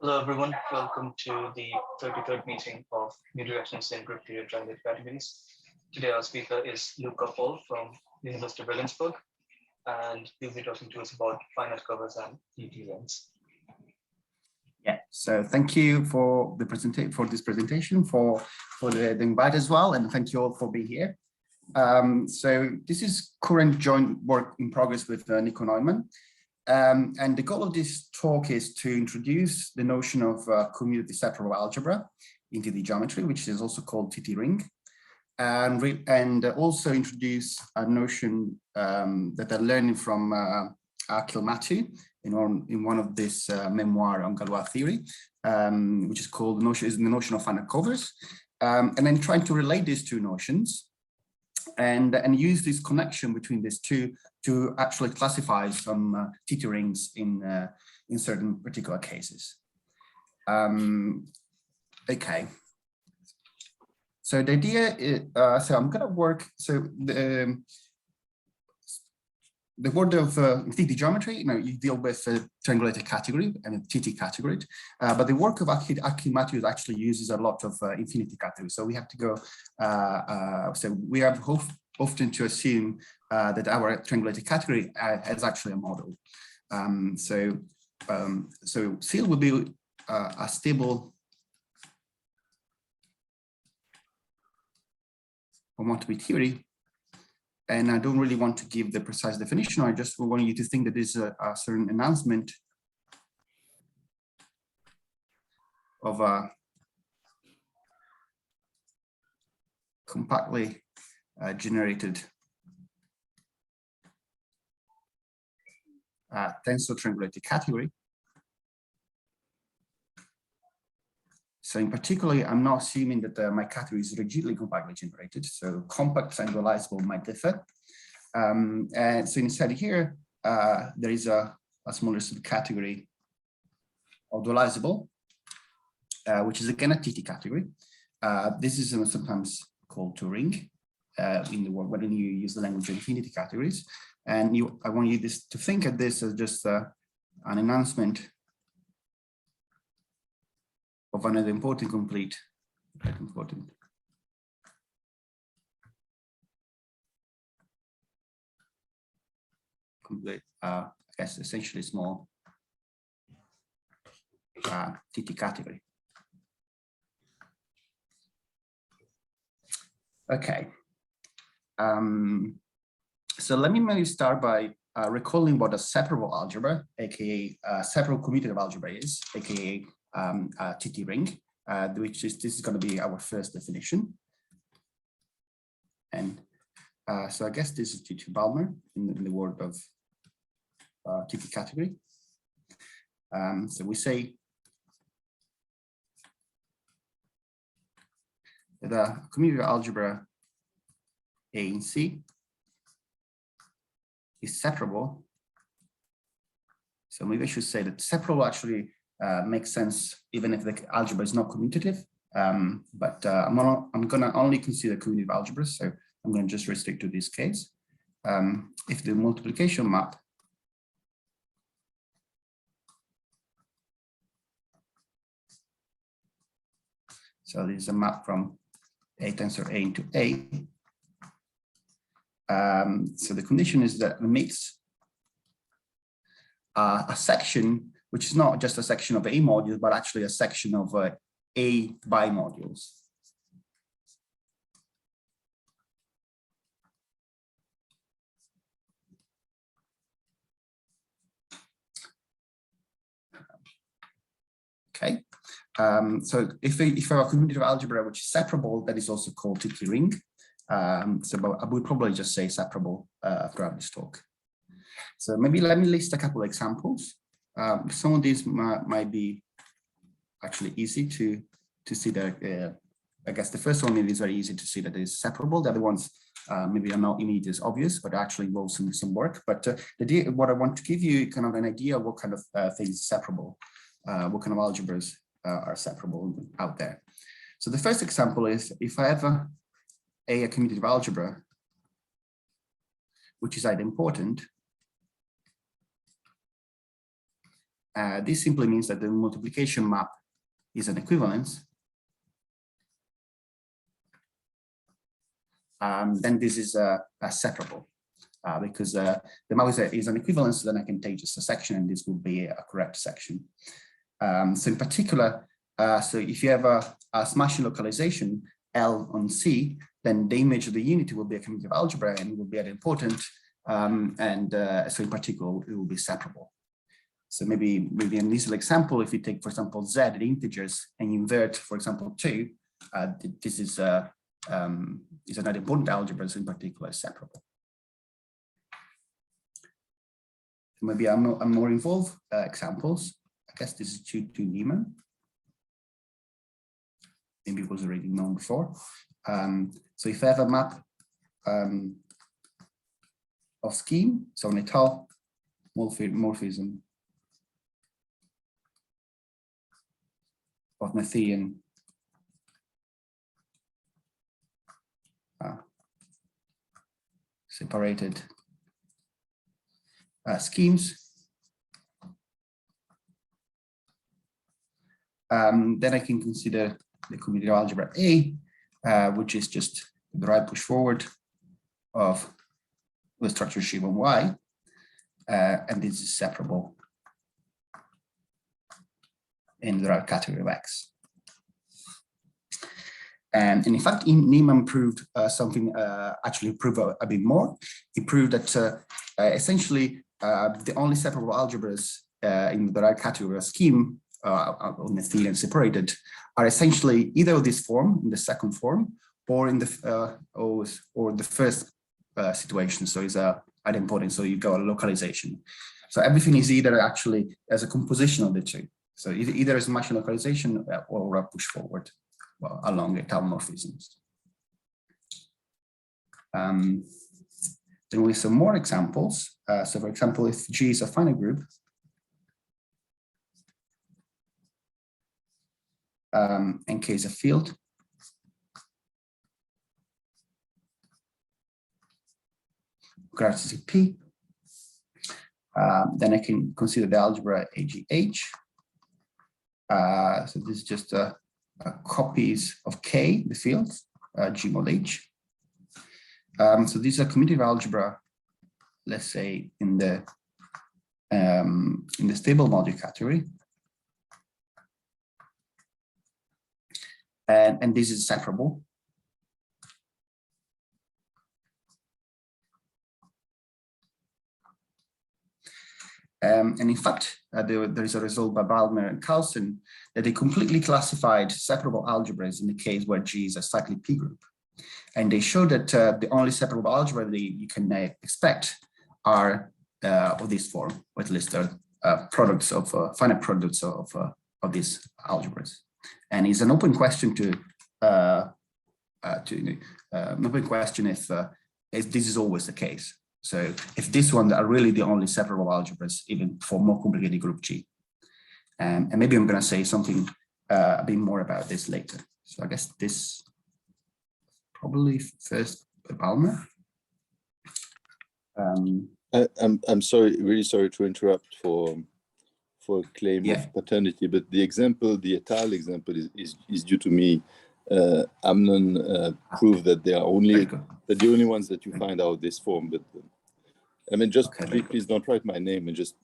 Hello, everyone. Welcome to the 33rd meeting of New Directions in Group Theory of Triangulated Categories. Today, our speaker is Luca Pol from the University of Regensburg, and he'll be talking to us about finite covers and TT rings. Yeah, so thank you for the this presentation, for the invite as well, and thank you all for being here. So this is current joint work in progress with Niko Naumann. And the goal of this talk is to introduce the notion of commutative separable algebra into the geometry, which is also called TT ring, and also introduce a notion that I'm learning from Mathew in one of this memoir on Galois theory, which is called the notion of finite covers, and then trying to relate these two notions and use this connection between these two to actually classify some TT rings in certain particular cases. Okay. So the idea is, so I'm going to work, so the word of TT geometry, you deal with a triangulated category and a TT category, but the work of Mathew actually uses a lot of infinity categories. So we have to go, so we have often to assume that our triangulated category has actually a model. So CIL will be a stable homotopy theory. And I don't really want to give the precise definition. I just want you to think that this is a certain announcement of a compactly generated tensor triangulated category. So in particular, I'm not assuming that my category is rigidly compactly generated. So compact and dualizable might differ. And so instead here, there is a smaller subcategory of dualizable, which is again a TT category. This is sometimes called to ring in the work when you use the language of infinity categories. And I want you to think of this as just an announcement of another important complete, I guess essentially small TT category. Okay. So let me maybe start by recalling what a separable algebra, aka separable commutative algebra is, aka TT ring, this is going to be our first definition. And so I guess this is due to Balmer in the word of TT category. So we say that a commutative algebra A and C is separable. So maybe I should say that separable actually makes sense even if the algebra is not commutative. But I'm going to only consider commutative algebras, so I'm going to just restrict to this case. If the multiplication map so this is a map from A tensor A into A. So the condition is that it makes a section which is not just a section of A modules, but actually a section of A bimodules. Okay, so if I have a commutative algebra which is separable, that is also called TT ring. So I would probably just say separable throughout this talk. So maybe let me list a couple of examples. Some of these might be actually easy to see that. I guess the first one maybe is very easy to see that it is separable. The other ones maybe are not immediately as obvious, but actually involve some work. But what I want to give you kind of an idea of what kind of things is separable, what kind of algebras are separable out there. So the first example is if I have a commutative algebra, which is idempotent, This simply means that the multiplication map is an equivalence. Then this is a separable, because the map is an equivalence, then I can take just a section and this would be a correct section. So in particular, so if you have a Smashing localization L on C, then the image of the unity will be a commutative algebra and it will be idempotent. So in particular, it will be separable. So maybe in this example, if you take, for example, Z, the integers, and invert, for example, 2, this is an idempotent algebra, so in particular, separable. Maybe I'm more involved examples. I guess this is due to Neumann. Maybe it was already known before. So if I have a map of scheme, so an étale morphism of Mathian separated schemes, then I can consider the commutative algebra A, which is just the right push forward of the structure sheaf on Y, and this is separable in the right category of X. And in fact, Neumann proved something, actually proved a bit more. He proved that essentially the only separable algebras in the right category of scheme on the field and separated are essentially either of this form, in the second form, or in the or the first situation. So it's idempotent. So you go a localization. So everything is either actually as a composition of the two. So either as Smashing localization or a push forward along étale morphisms. Then we have some more examples. So for example, if G is a finite group, and K is a field, characteristic P, then I can consider the algebra AGH. So this is just copies of K, the fields, G mod H. So these are commutative algebra, let's say in the stable module category. And this is separable. And in fact, there is a result by Balmer and Carlson that they completely classified separable algebras in the case where G is a cyclic P group. And they showed that the only separable algebra that you can expect are of this form, or at least products of finite products of these algebras. And it's an open question an open question if this is always the case. So if this one are really the only separable algebras, even for more complicated group G. And maybe I'm going to say something a bit more about this later. So I guess this probably first Balmer. I'm sorry, really sorry to interrupt for a claim of paternity, but the example, the étale example is due to me. Amnon proved that they are the only ones that you find out this form. But I mean, just please don't write my name and just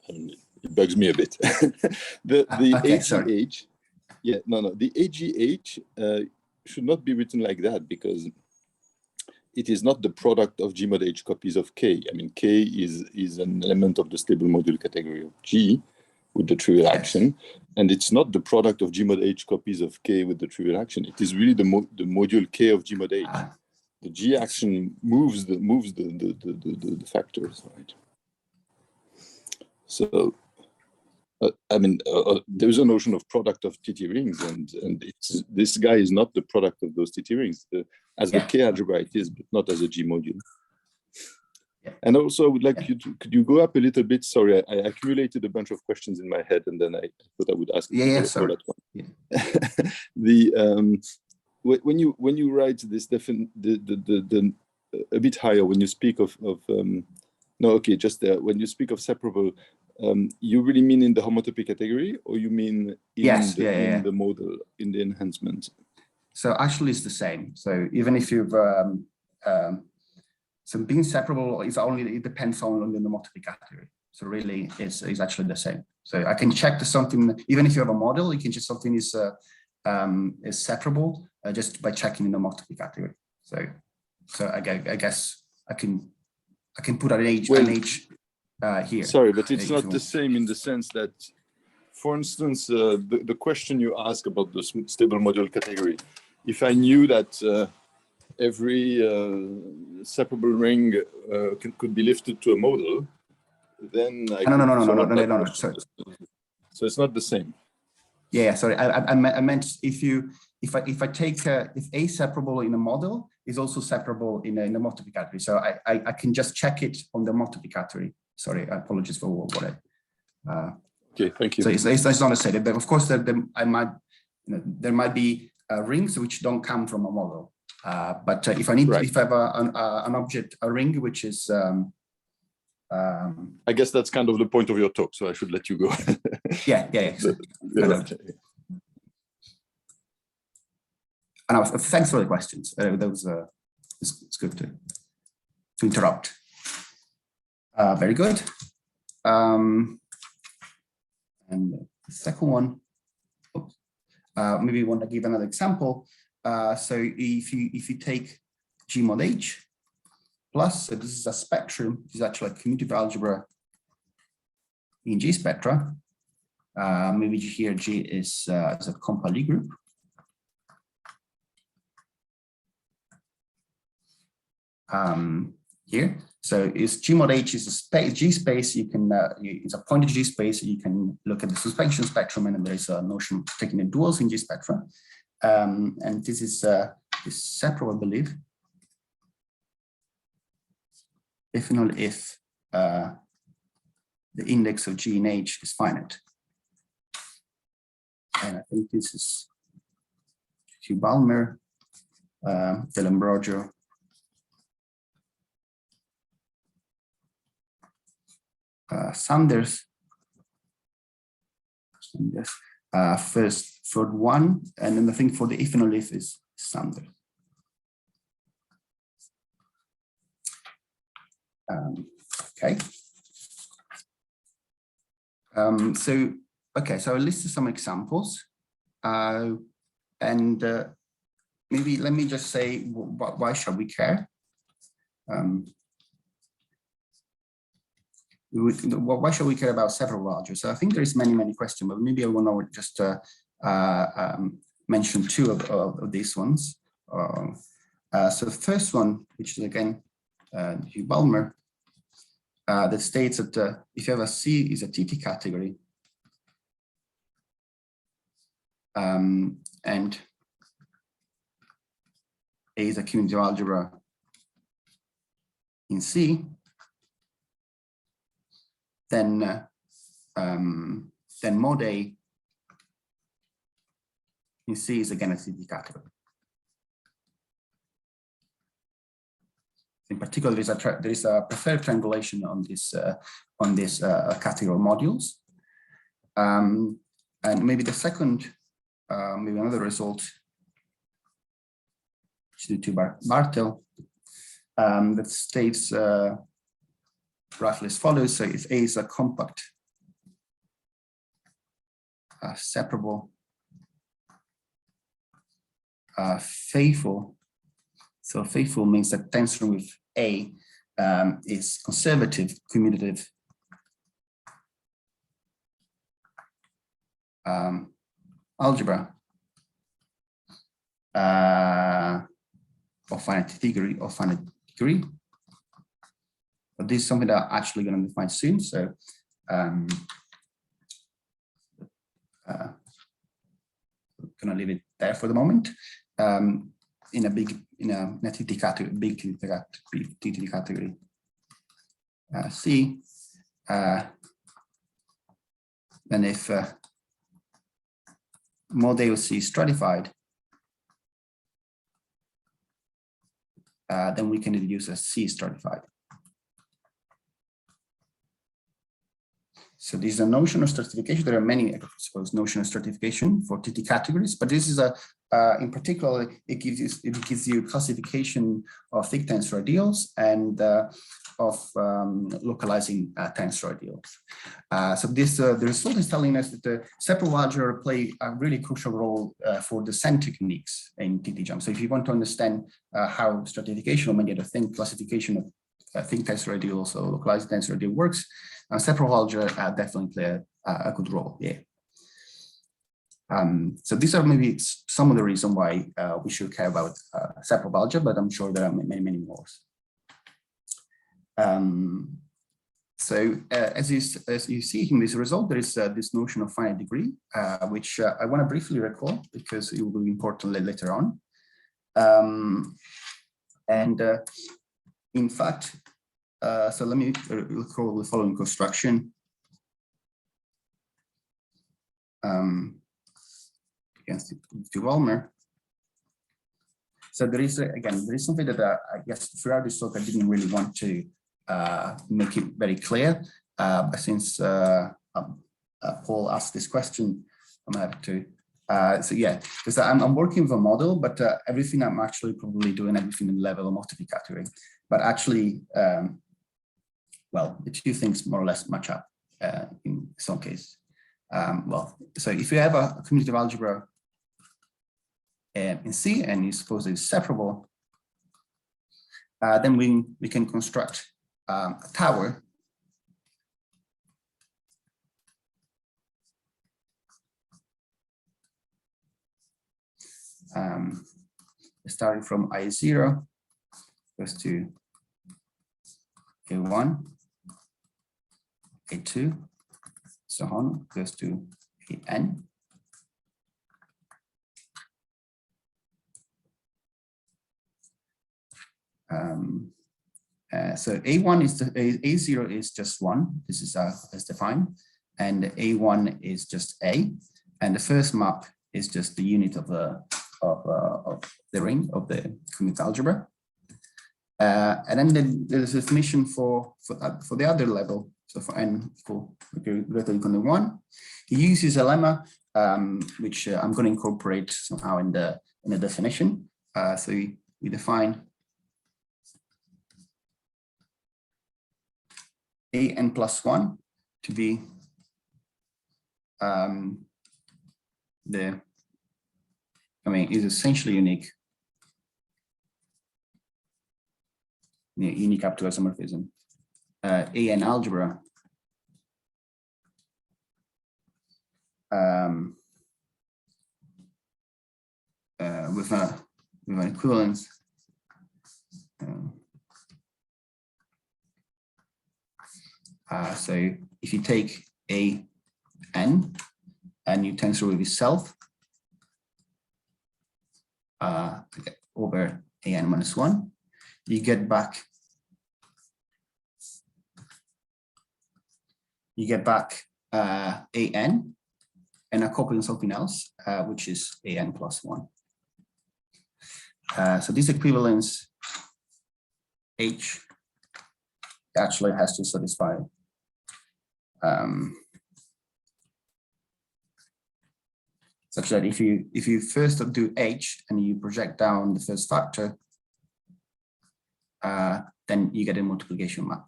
I mean, it bugs me a bit. the AGH, the AGH should not be written like that because it is not the product of G mod H copies of K. I mean, K is an element of the stable module category of G with the trivial action, and it's not the product of G mod H copies of K with the trivial action. It is really the module K of G mod H. The G action moves the factors, right? So, I mean, there's a notion of product of TT rings, and this guy is not the product of those TT rings. As the K algebra it is, but not as a G module. And also, I would like you to, could you go up a little bit? Sorry, I accumulated a bunch of questions in my head, and then I thought I would ask you all at once. When you write this a bit higher, when you speak of when you speak of separable You really mean in the homotopy category, or you mean in, yes, in the model, in the enhancement? So actually it's the same. So even if you've, so being separable is only, it depends on the homotopy category. So really it's actually the same. So I can check something, even if you have a model, you can check something is separable just by checking in the homotopy category. So I guess I can put an age, here. Sorry, but it's not the same in the sense that, for instance, the question you ask about the stable module category, if I knew that every separable ring could be lifted to a model, then I no. Sorry. So it's not the same. Yeah, sorry. I meant if I take if a separable in a model is also separable in a homotopy category. So I can just check it on the homotopy category. Sorry, I apologize for what I. Okay, thank you. So it's not a set, but of course there might be rings which don't come from a model. But if I need, if I have an object, a ring which is. I guess that's kind of the point of your talk, so I should let you go. Yeah. Exactly. And thanks for the questions. That was it's good to interrupt. Very good. And the second one, maybe you want to give another example. So if you take G mod H plus, so this is a spectrum, this is actually a commutative algebra in G spectra. Maybe here G is a compa Lie group. Here, so is G mod H is a space, G space. You can it's a pointed G space. You can look at the suspension spectrum, and then there is a notion of taking the duals in G spectra. And this is separable, I believe. If and only if the index of G in H is finite. And I think this is Balmer, Dell'Ambrogio. Sanders, first for one, and then I think for the if and only if is Sanders. Okay. So I listed some examples, and maybe let me just say why should we care? Why should we care about several algebras? So I think there's many questions, but maybe I want to just mention two of these ones. So the first one, which is again Balmer, that states that if you have a C is a TT category, and A is a commutative algebra in C, then mod A in C is again a TT category. In particular, there is a preferred triangulation on this category of modules, and maybe the second, maybe another result, due to Bartel, that states roughly as follows. So if A is a compact separable faithful, so faithful means that tensor with A is conservative commutative algebra of finite degree. But this is something that I'm actually going to define soon. So I'm going to leave it there for the moment. In a TT category, big TT category, C. Then if mod A of C is stratified, then we can deduce a C stratified. So this is a notion of stratification. There are many, I suppose, notion of stratification for TT categories, but this is in particular, it gives you classification of thick tensor ideals and of localizing tensor ideals. So this the result is telling us that the separable algebra play a really crucial role for descent techniques in TT jump. So if you want to understand how stratification or many other things, classification of thick tensor ideals or localized tensor ideal works, separable algebra definitely play a good role. Yeah. So these are maybe some of the reasons why we should care about separable algebra, but I'm sure there are many, many more. As you see in this result, there is this notion of finite degree, which I want to briefly recall because it will be important later on. In fact, so let me recall the following construction. Against the Balmer. So there is something that I guess throughout this talk I didn't really want to make it very clear, but since Paul asked this question, I'm gonna have to. So yeah, because I'm working with a model, but everything I'm actually probably doing everything in the level of multiplicative, but actually, well, the two things more or less match up in some cases. Well, so if you have a commutative algebra in C and you suppose it's separable, then we can construct a tower starting from I0 goes to A1, A2, so on, goes to AN. So A1 is A0 is just 1. This is as defined, and A1 is just A, and the first map is just the unit of the ring of the commutative algebra. And then there's a definition for the other level. So for n equal greater than equal to 1, he uses a lemma which I'm going to incorporate somehow in the definition. So we define an plus 1 to be is essentially unique up to isomorphism. AN algebra with an equivalence so if you take AN and you tensor with itself over AN minus 1, you get back AN and a copy of something else, which is AN plus 1. So this equivalence H actually has to satisfy such that if you first do H and you project down the first factor, then you get a multiplication map.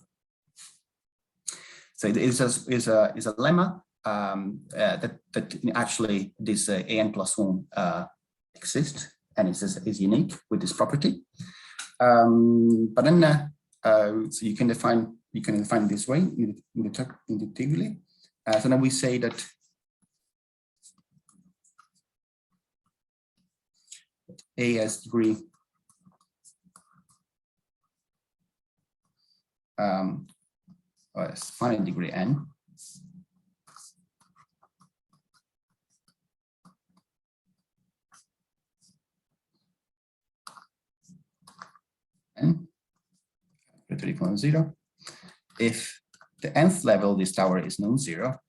So it is a lemma that actually this AN plus 1 exists and is unique with this property. But then so you can define this way inductively. So then we say that A has degree finite degree n. N greater or equal to 0. If the nth level of this tower is non-zero,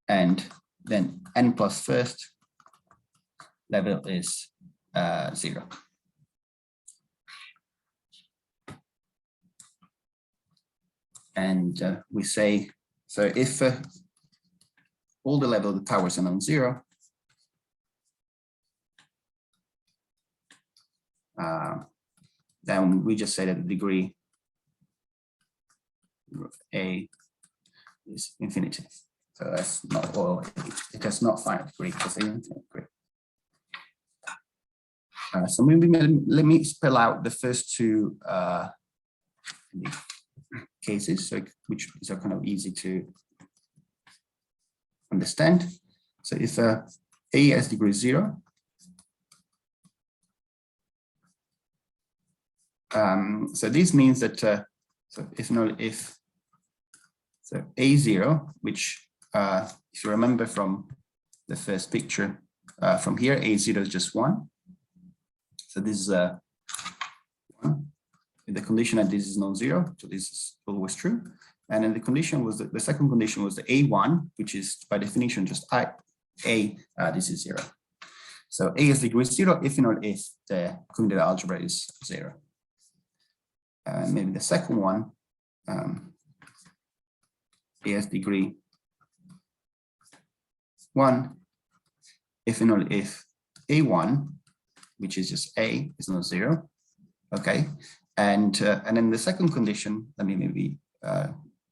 and then n plus first level is 0. And we say, So if all the level of the towers are non-zero, then we just say that the degree of A is infinity. So that's not, well, it has not finite degree, it's an infinite degree. So maybe let me spell out the first two cases, so which are kind of easy to understand. So if A has degree 0, so this means that so if A0, which if you remember from the first picture from here, A0 is just 1. So this is 1. The condition that this is non-zero, so this is always true. And then the condition was the second condition was the A1, which is by definition just this is 0. So A is degree 0 if the commutative algebra is 0. Maybe the second one, A has degree 1 if A1, which is just A, is not 0. Okay, and then the second condition, let me maybe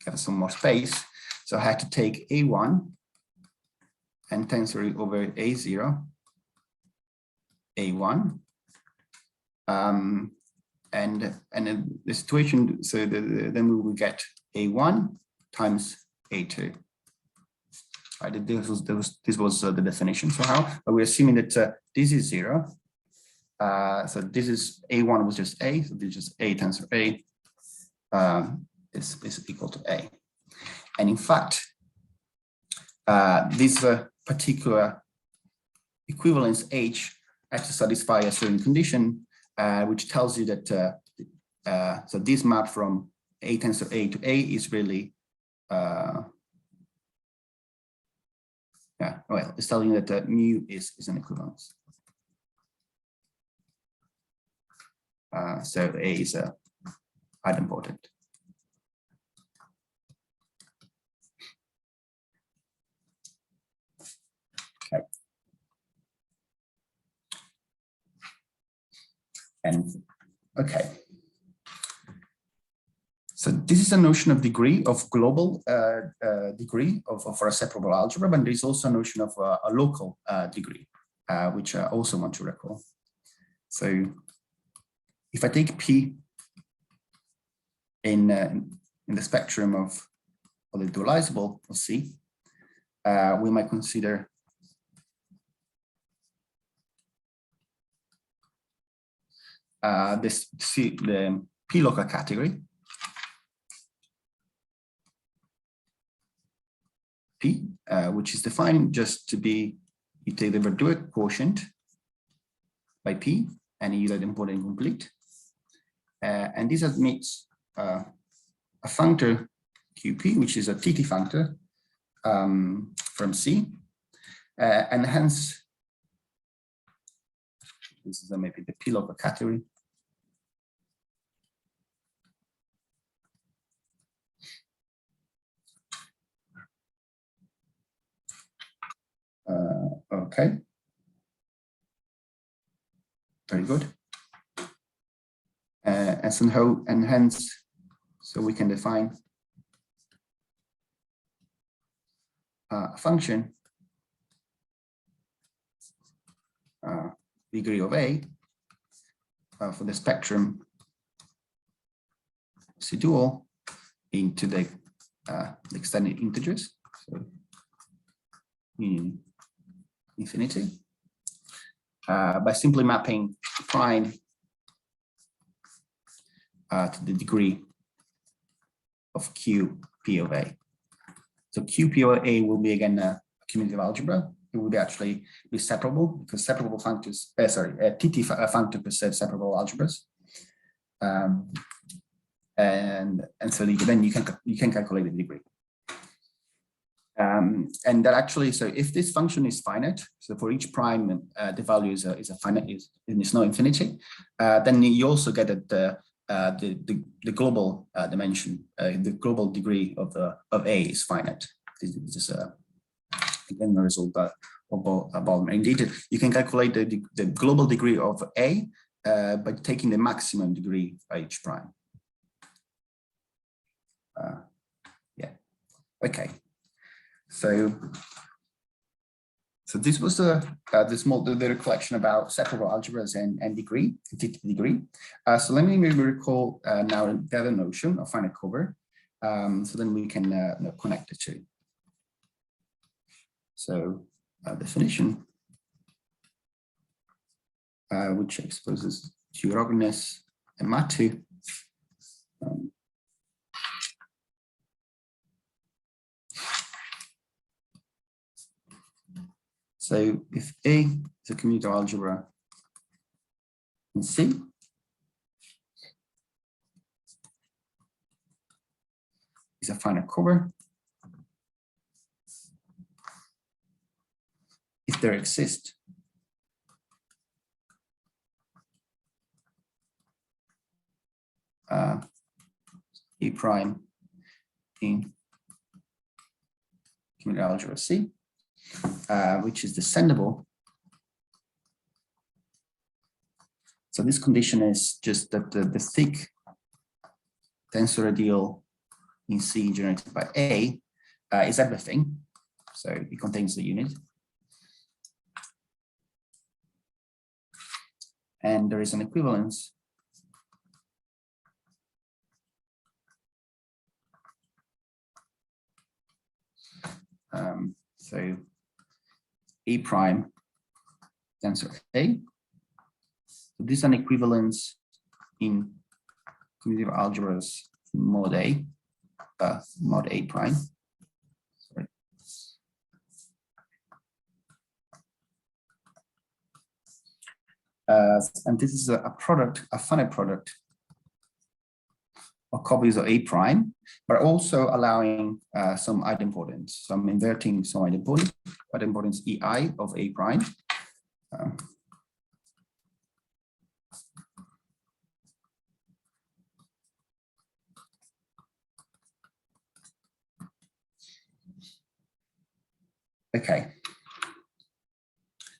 give some more space. So I had to take A1 and tensor it over A0, A1, and then the situation. So then we will get A1 times A2. Right, this was the definition somehow, but we're assuming that this is 0. So this is A1 was just A, so this is just A tensor A is equal to A. And in fact, this particular equivalence H has to satisfy a certain condition, which tells you that so this map from A tensor A to A is really well, it's telling you that mu is an equivalence. So A is idempotent. Okay. And okay. So this is a notion of degree, of global degree for a separable algebra, but there is also a notion of a local degree, which I also want to recall. So if I take P in the spectrum of the dualizable of C, we might consider the P local category P, which is defined just to be, you take the Verduet quotient by P and you let them put in complete. And this admits a functor QP, which is a TT functor from C. And hence, this is maybe the P local category. Okay. Very good. And hence, so we can define a function degree of A for the spectrum C dual into the extended integers, so in infinity, by simply mapping prime to the degree of Q P of A. So Q P of A will be again a commutative algebra. It will be actually be separable because separable functors, TT functor perceive separable algebras, and so then you can calculate the degree. And that actually, so if this function is finite, so for each prime the value is a finite, and it's not infinity, then you also get that the global dimension, the global degree of A is finite. This is again the result of Balmer. Indeed, you can calculate the global degree of A by taking the maximum degree by H prime. Yeah. Okay. So this was the reflection about separable algebras and degree, degree. So let me maybe recall now the other notion of finite cover. So then we can connect the two. So definition, which exposes heterogeneous and Mathew. So if A is a commutative algebra in C, is a finite cover, if there exists A prime in commutative algebra C, which is descendable. So this condition is just that the thick tensor radial in C generated by A is everything. So it contains the unit. And there is an equivalence so A prime tensor A. So this is an equivalence in commutative algebras mod A, mod A prime. Sorry. And this is a product, a finite product of copies of A prime, but also allowing some idempotent. So I'm inverting some idempotent EI of A prime. Okay.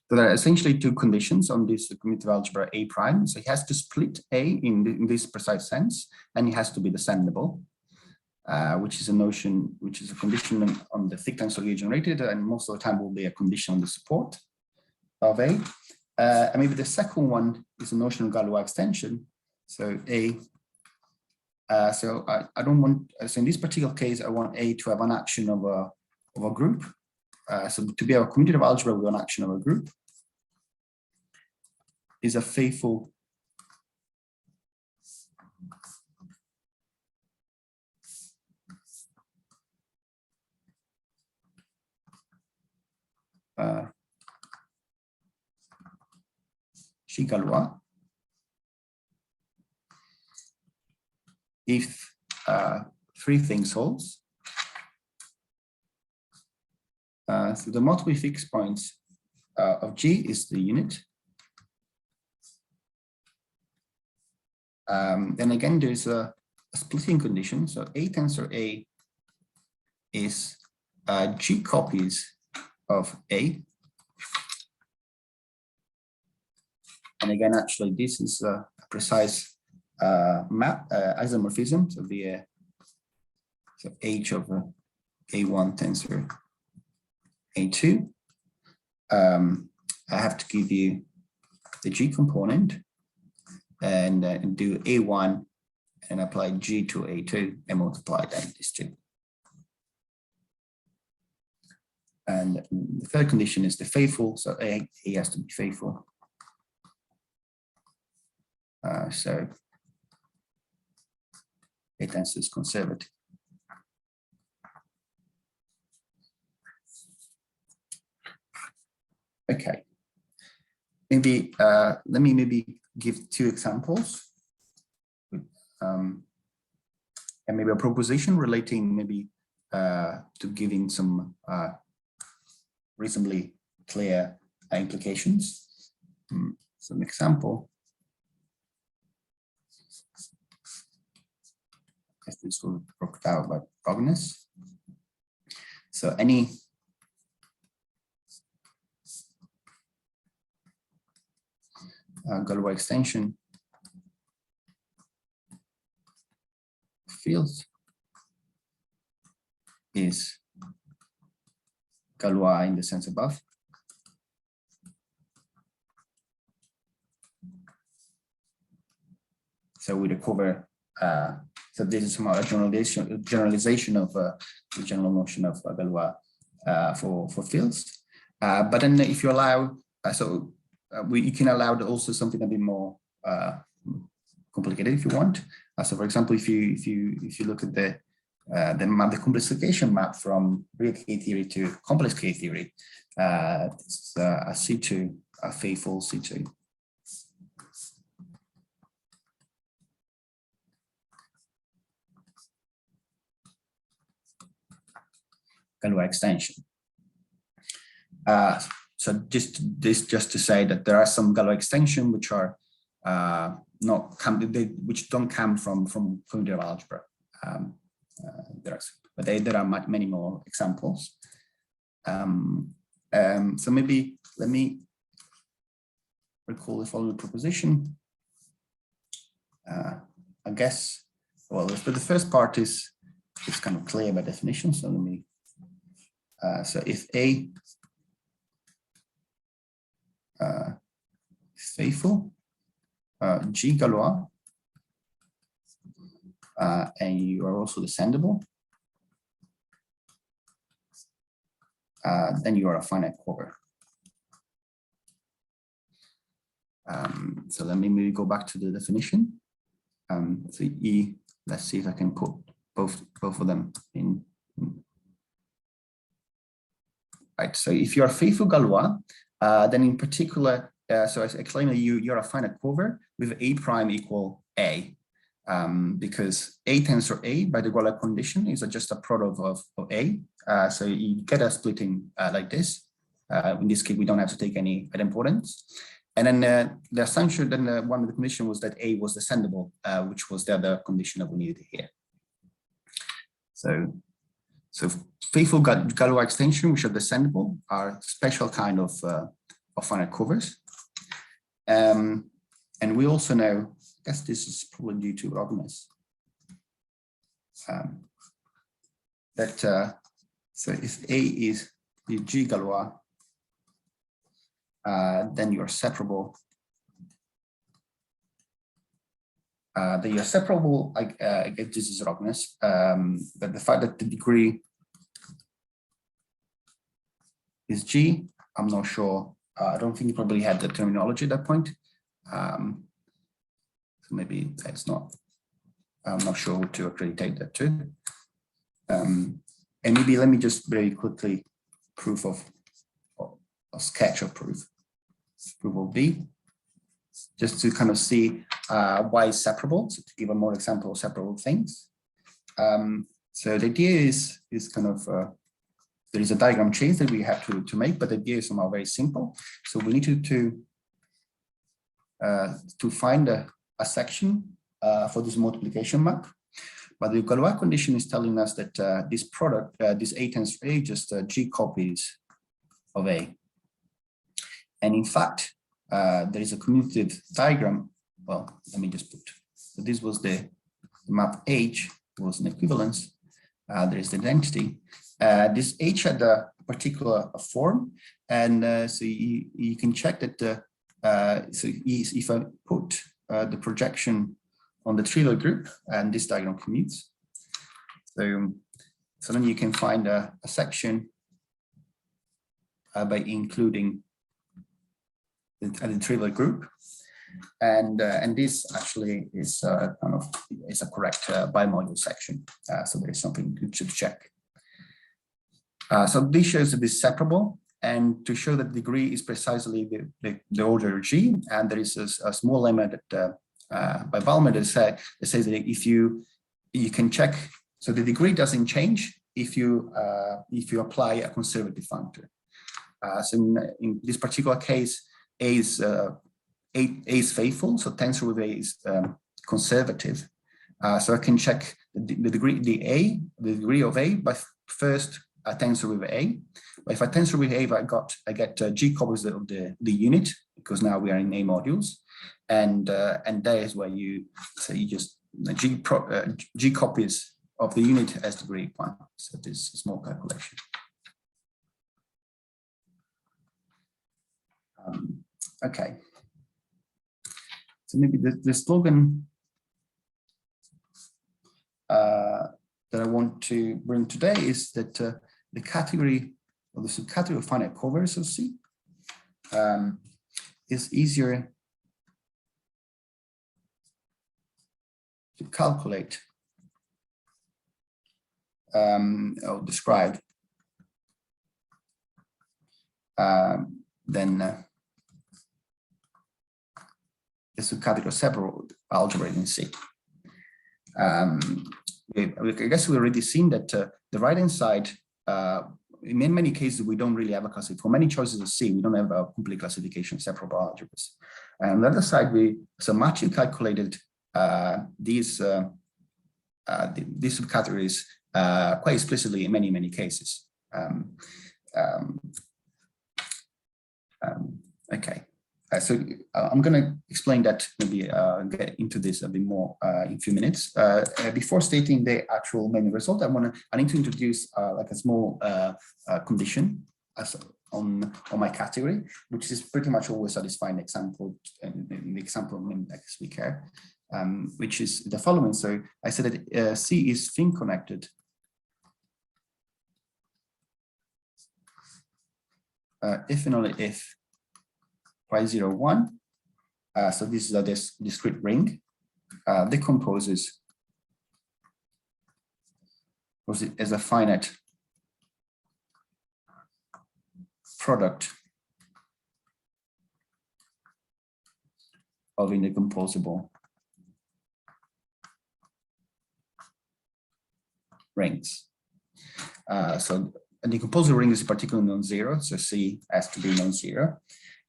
So there are essentially two conditions on this commutative algebra A prime. So it has to split A in this precise sense, and it has to be descendable, which is a notion, which is a condition on the thick tensor generated, and most of the time will be a condition on the support of A. And maybe the second one is a notion of Galois extension. So A. So I don't want. So in this particular case, I want A to have an action of a group. So to be a commutative algebra with an action of a group is a faithful Galois if three things holds. So the multiple fixed points of G is the unit. Then again, there's a splitting condition. So A tensor A is G copies of A. And again, actually, this is a precise map isomorphism. So the so H of A1 tensor A2. I have to give you the G component and do A1 and apply G to A2 and multiply then these two. And the third condition is the faithful. So A has to be faithful. So A tensor is conservative. Okay, maybe let me maybe give two examples, and maybe a proposition relating maybe to giving some reasonably clear implications. So an example. As this will be worked out by progness. So any Galois extension fields is Galois in the sense above. So we recover, so this is a generalization of the general notion of Galois for fields. But then if you allow, you can allow also something a bit more complicated if you want. So for example, if you look at the complexification map from real K theory to complex K theory, it's a C2, a faithful C2. Galois extension. So just to say that there are some Galois extension which are which don't come from commutative algebra. But there are many more examples. So maybe let me recall the following proposition. I guess, well, but the first part is kind of clear by definition. So let me. So if A is faithful, G Galois, and you are also descendable, then you are a finite cover. So let me maybe go back to the definition. So E, let's see if I can put both of them in. Right, so if you are faithful Galois, then in particular, so I claim that you're a finite cover with A prime equal A, because A tensor A by the Galois condition is just a product of A. So you get a splitting like this. In this case, we don't have to take any idempotent. And then the assumption, then one of the conditions was that A was descendable, which was the other condition that we needed here. So faithful Galois extension, which are descendable, are special kind of finite covers. And we also know, I guess this is probably due to roughness, that so if A is the G Galois, then you're separable. Then you're separable, I guess this is roughness, but the fact that the degree is G, I'm not sure. I don't think you probably had the terminology at that point. So maybe that's not, I'm not sure what to accreditate that to. And maybe let me just very quickly proof of a sketch of proof of B, just to kind of see why it's separable. So to give a more example of separable things. So the idea is kind of, there is a diagram change that we have to make, but the idea is somehow very simple. So we need to find a section for this multiplication map. But the Galois condition is telling us that this product, this A tensor A, just G copies of A. And in fact, there is a commutative diagram. Well, let me just put, so this was the map H was an equivalence. There is the identity. This H had a particular form, and so you can check that. So if I put the projection on the trivial group, and this diagram commutes, so then you can find a section by including the trivial group, and this actually is kind of is a correct bimodule section. So there is something to check. So this shows that this is separable, and to show that the degree is precisely the order G, and there is a small lemma that by Balmer that says that if you can check, so the degree doesn't change if you apply a conservative functor. So in this particular case, A is faithful, so tensor with A is conservative. So I can check the degree of A by first a tensor with A. But if I tensor with A, I get G copies of the unit, because now we are in A modules, and that is where you just G copies of the unit as degree 1. So this is a small calculation. Okay. So maybe the slogan that I want to bring today is that the category or the subcategory of finite covers of C is easier to calculate or describe than the subcategory of separable algebra in C. I guess we've already seen that the right-hand side, in many cases, we don't really have a classification. For many choices of C, we don't have a complete classification of separable algebras. And on the other side, Mathew calculated these subcategories quite explicitly in many cases. Okay. So I'm going to explain that, maybe get into this a bit more in a few minutes. Before stating the actual main result, I need to introduce like a small condition on my category, which is pretty much always satisfying the example, in the example next week here, which is the following. So I said that C is thin connected if and only if pi 0, 1. So this is a discrete ring, decomposes as a finite product of indecomposable rings. So a decomposable ring is particularly non-zero, so C has to be non-zero.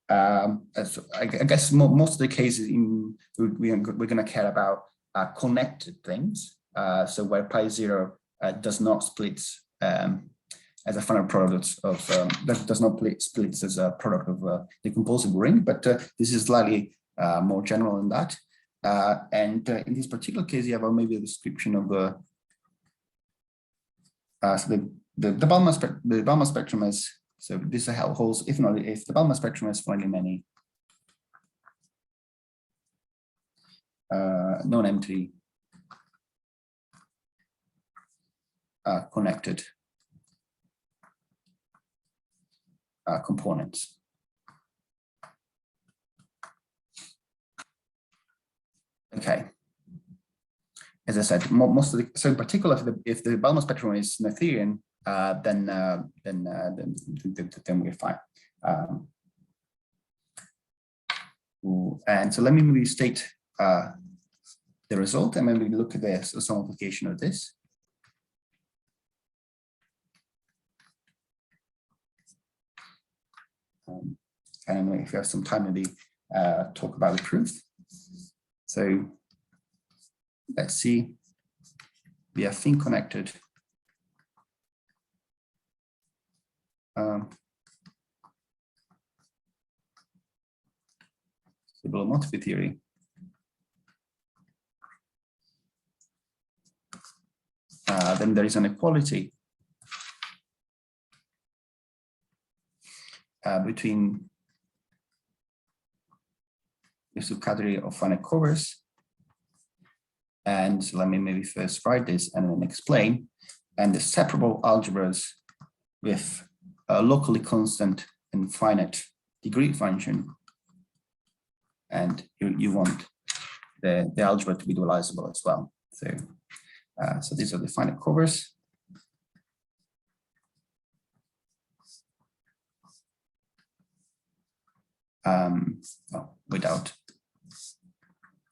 So I guess most of the cases we're going to care about connected things. So where pi 0 does not split as a final product of that does not split as a product of a decomposable ring, but this is slightly more general than that. And in this particular case, you have maybe a description of so the Balmer spectrum is. So this holds if and only if the Balmer spectrum has finally many non-empty connected components. Okay. As I said, most of the, so in particular, if the Balmer spectrum is Noetherian, then we're fine. And so let me maybe state the result, and maybe look at this, some application of this. And if you have some time, maybe talk about the proof. So let's see, we have thin connected stable multiple theory. Then there is an equality between the subcategory of finite covers. And so let me maybe first write this and then explain. And the separable algebras with a locally constant and finite degree function. And you want the algebra to be dualizable as well. So, so these are the finite covers. Without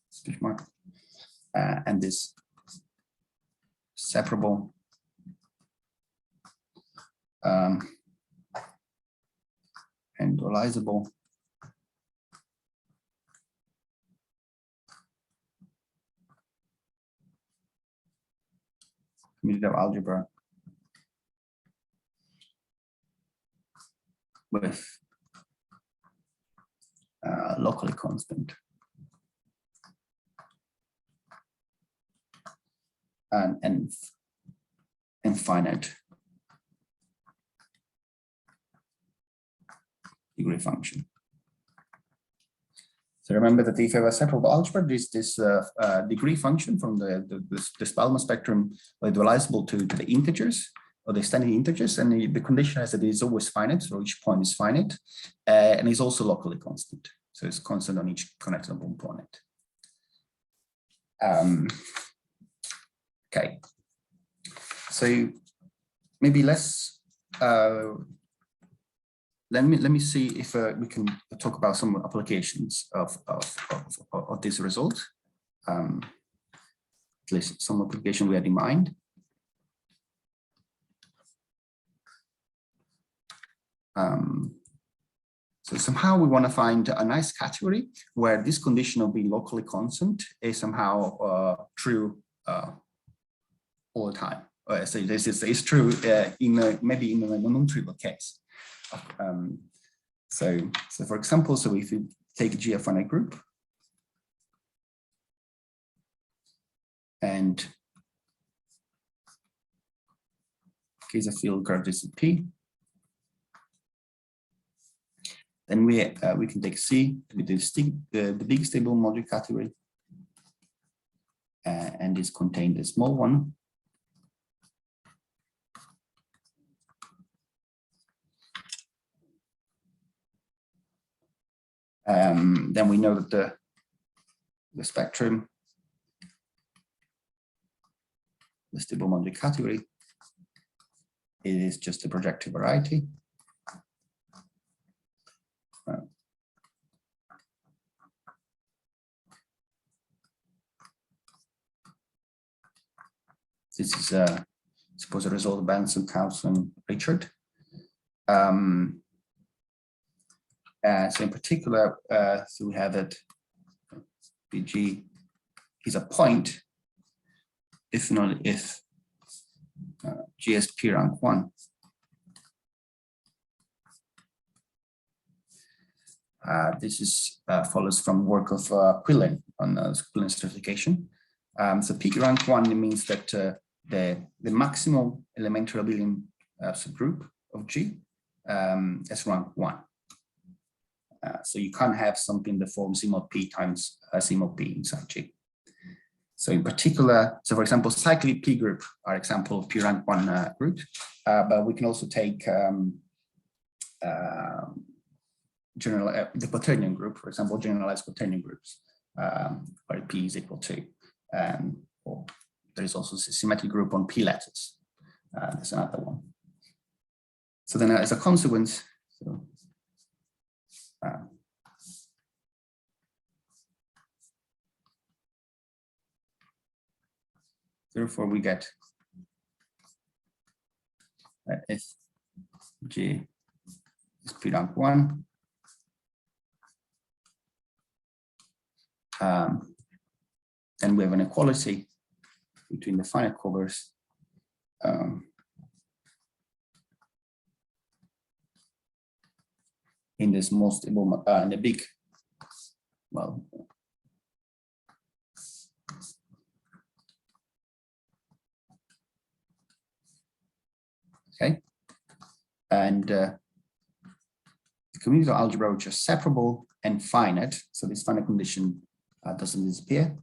speech mark. And this separable and dualizable commutative algebra with locally constant and finite degree function. So remember that if you have a separable algebra, this degree function from this Balmer spectrum is dualizable to the integers or the extended integers, and the condition is that it is always finite, so each point is finite, and is also locally constant. So it's constant on each connected component. Okay, so maybe let's let me see if we can talk about some applications of this result. At least some application we had in mind. So somehow we want to find a nice category where this condition of being locally constant is somehow true all the time. So this is true maybe in a non-trivial case. So for example, so if you take G a finite group and case of field characteristic P, then we can take C to be the big stable module category, and is contained the small one. Then we know that the spectrum, the stable module category, is just a projective variety. This is suppose a result of Benson, Council, Richard. So in particular, so we have that BG is a point if and only if G has P rank 1. This is follows from work of Quillen on Quillen certification. So P rank 1 means that the maximal elementary abelian subgroup of G is rank 1. So you can't have something in the form C mod P times C mod P inside G. So in particular, so for example, cyclic P group are example of P rank 1 group, but we can also take the quaternion group, for example, generalized quaternion groups, where P is equal to, or there is also a symmetric group on P lattice. There's another one. So then as a consequence, so, therefore we get if G is P rank 1, then we have an equality between the finite covers in this most stable in the big, well, okay, and the commutative algebra which is separable and finite, so this finite condition doesn't disappear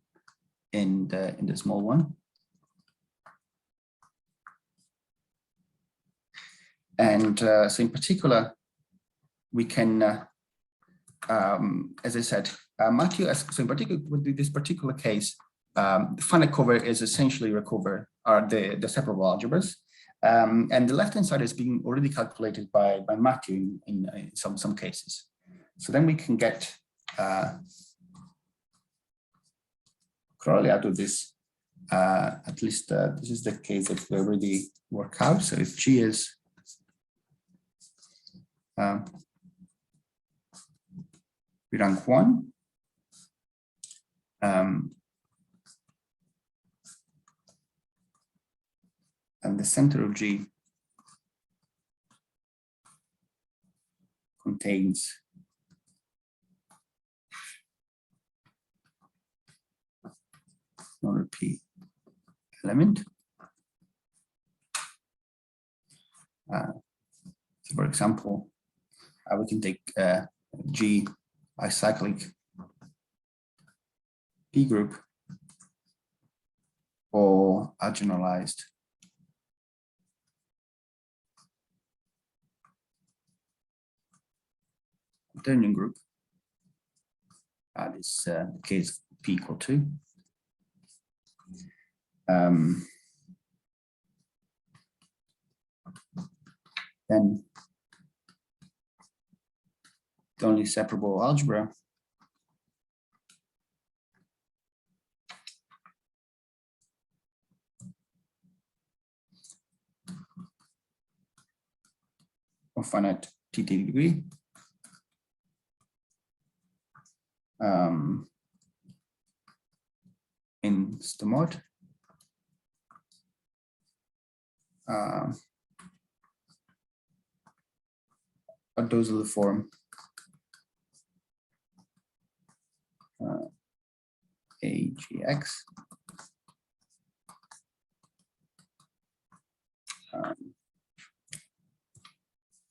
in the small one. And so in particular, we can, as I said, Mathew, so in particular with this particular case, the finite cover is essentially the separable algebras. And the left-hand side is being already calculated by Mathew in some cases. So then we can get corollary out of this. At least this is the case that we already work out. So if G is P rank 1, and the center of G contains another P element. So for example, we can take G acyclic P group or a generalized quaternion group. This case P equal 2. Then the only separable algebra of finite TT degree in the mod those are the form AGX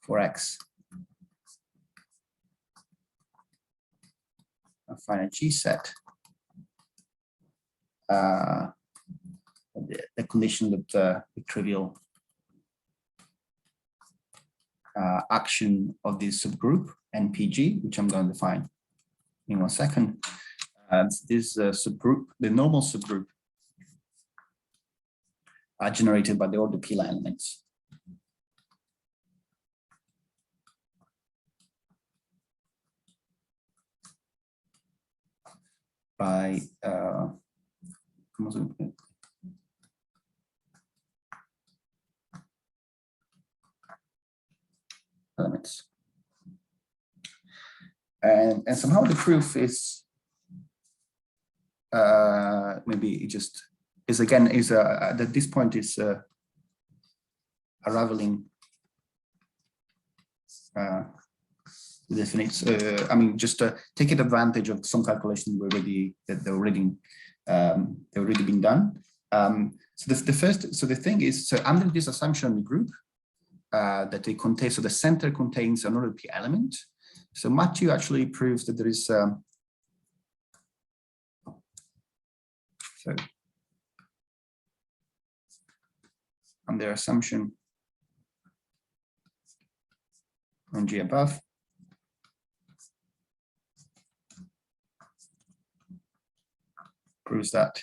for X a finite G set, the condition that the trivial action of this subgroup NPG, which I'm going to define in 1 second. This subgroup, the normal subgroup, are generated by the order P line elements. By elements, and somehow the proof is maybe it just is again is at this point is unraveling definites. I mean, just taking advantage of some calculations they've already been done. So the thing is, so under this assumption the group that they contain, so the center contains another P element. So Mathew actually proves that there is so under assumption on G above, proves that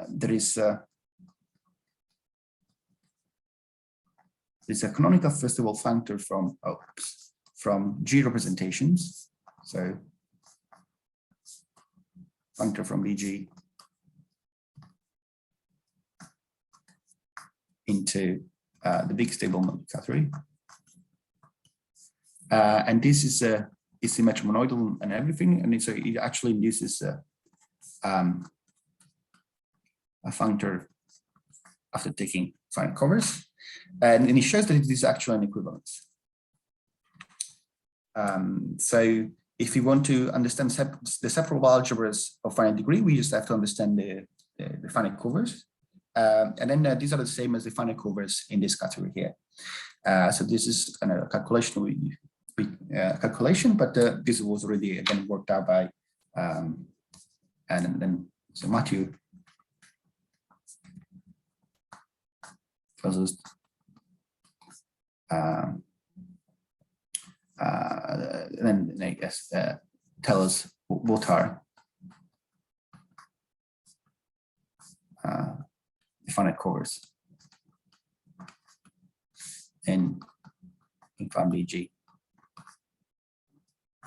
there is there's a canonical festival functor from G representations. So functor from BG into the big stable multicategory. And this is symmetric monoidal and everything. And so it actually induces a functor after taking finite covers. And it shows that it is actually an equivalence. So if we want to understand the separable algebras of finite degree, we just have to understand the finite covers. And then these are the same as the finite covers in this category here. So this is a calculation but this was already again worked out by and then so Mathew tells us then I guess tell us what are the finite covers in FAM-BG.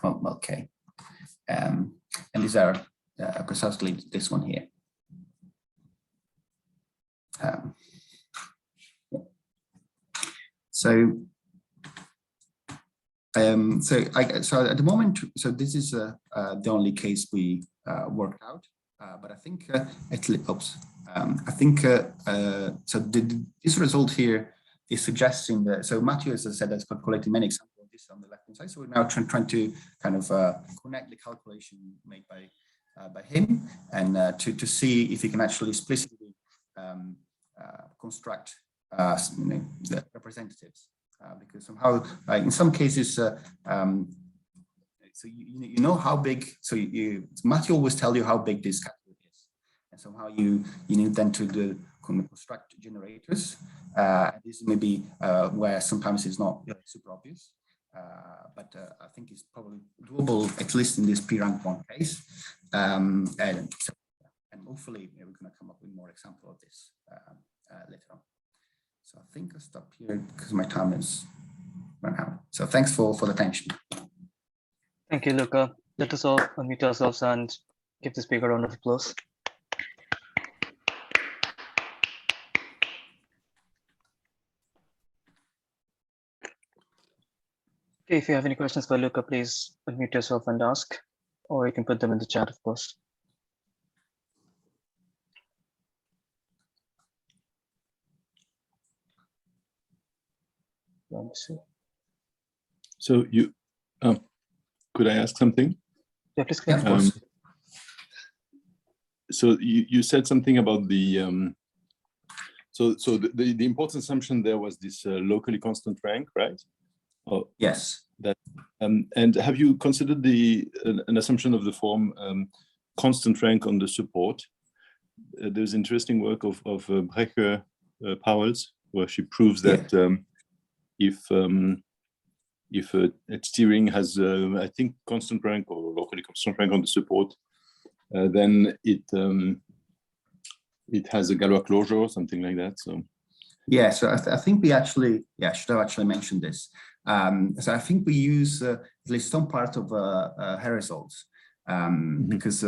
Well, okay, and these are precisely this one here. So at the moment, so this is the only case we worked out. but I think this result here is suggesting that, so Mathew, as I said, has calculated many examples of this on the left-hand side. So we're now trying to kind of connect the calculation made by him and to see if he can actually explicitly construct the representatives, because somehow in some cases so you know how big, so Mathew always tell you how big this category is, and somehow you need then to construct generators. This may be where sometimes it's not super obvious, but I think it's probably doable, at least in this P-rank 1 case. And hopefully we're going to come up with more examples of this later on. So I think I'll stop here because my time is run out. So thanks for the attention. Thank you, Luca. Let us all unmute ourselves and give the speaker a round of applause. Okay, if you have any questions for Luca, please unmute yourself and ask, or you can put them in the chat, of course. Let me see. So you, could I ask something? Yeah, please go ahead. So you said something about the so the important assumption there was this locally constant rank, right? Oh, yes. That and have you considered an assumption of the form constant rank on the support? There's interesting work of Brecher Powell's where she proves that if a steering has I think constant rank or locally constant rank on the support, then it has a Galois closure or something like that. So yeah, so I think we actually should have actually mentioned this. So I think we use at least some part of her results because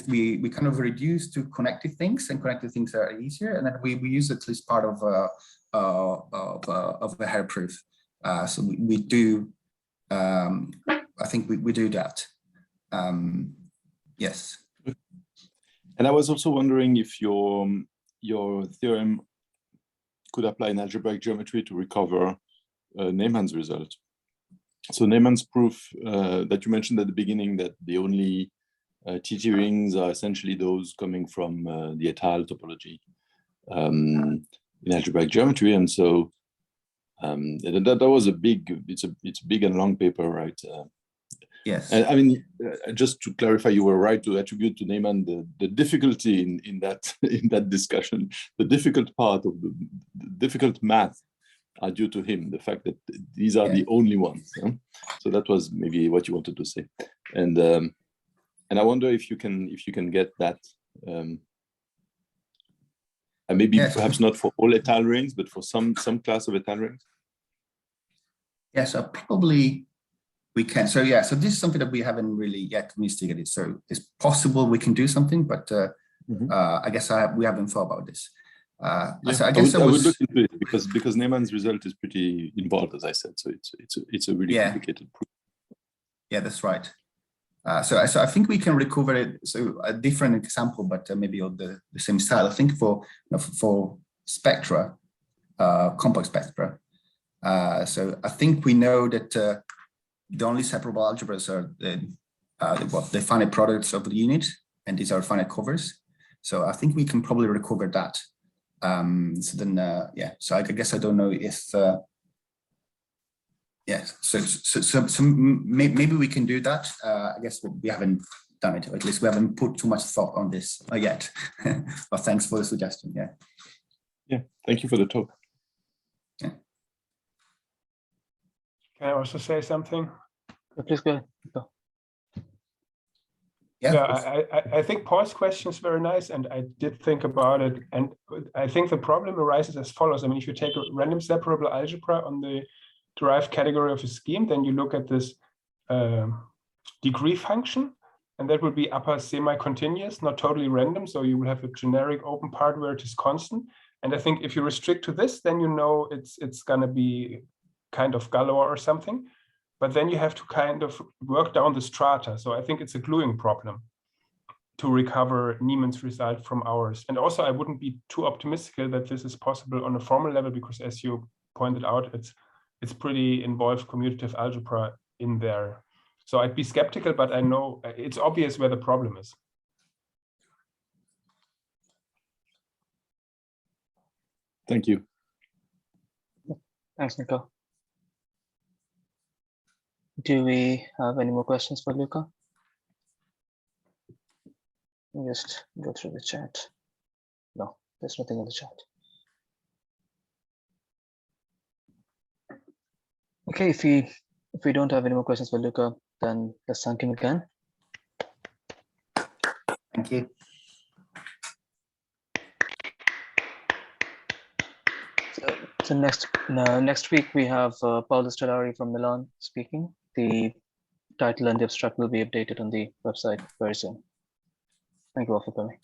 we kind of reduce to connected things, and connected things are easier, and then we use at least part of the hair proof. So we do. I think we do that. Yes. And I was also wondering if your theorem could apply in algebraic geometry to recover Neumann's result. So Neumann's proof that you mentioned at the beginning, that the only TT rings are essentially those coming from the et al. Topology in algebraic geometry, and so that was a big. It's a big and long paper, right? Yes. And I mean, just to clarify, you were right to attribute to Neumann the difficulty in that discussion. The difficult part of the difficult math are due to him. The fact that these are the only ones. Yeah? So that was maybe what you wanted to say. And I wonder if you can get that. And maybe perhaps not for all et al. Rings, but for some class of et al. Rings. Yes, probably. We can. So yeah, so this is something that we haven't really yet investigated. So it's possible we can do something, but I guess we haven't thought about this. So I guess I would look into it because Neumann's result is pretty involved, as I said. So it's a really complicated proof. Yeah, that's right. So I think we can recover it. So a different example, but maybe of the same style. I think for spectra, complex spectra. So I think we know that. The only separable algebras are the finite products of the unit, and these are finite covers. So I think we can probably recover that. So then, so I guess I don't know if, so maybe we can do that. I guess we haven't done it, or at least we haven't put too much thought on this yet. But thanks for the suggestion. Yeah, thank you for the talk. Yeah. Can I also say something? Please go ahead. Yeah, I think Paul's question is very nice, and I did think about it. And I think the problem arises as follows. I mean, if you take a random separable algebra on the derived category of a scheme, then you look at this degree function, and that will be upper semi-continuous, not totally random. So you will have a generic open part where it is constant. And I think if you restrict to this, then you know it's going to be kind of Galois or something, but then you have to kind of work down the strata. So I think it's a gluing problem to recover Niemann's result from ours. And also, I wouldn't be too optimistic that this is possible on a formal level, because as you pointed out, it's pretty involved commutative algebra in there. So I'd be skeptical, but I know it's obvious where the problem is. Thank you. Thanks, Niko. Do we have any more questions for Luca? Just go through the chat. No, there's nothing in the chat. Okay, if we don't have any more questions for Luca, then let's thank him again. Thank you. So next week we have Paolo Stellari from Milan speaking. The title and the abstract will be updated on the website very soon. Thank you all for coming.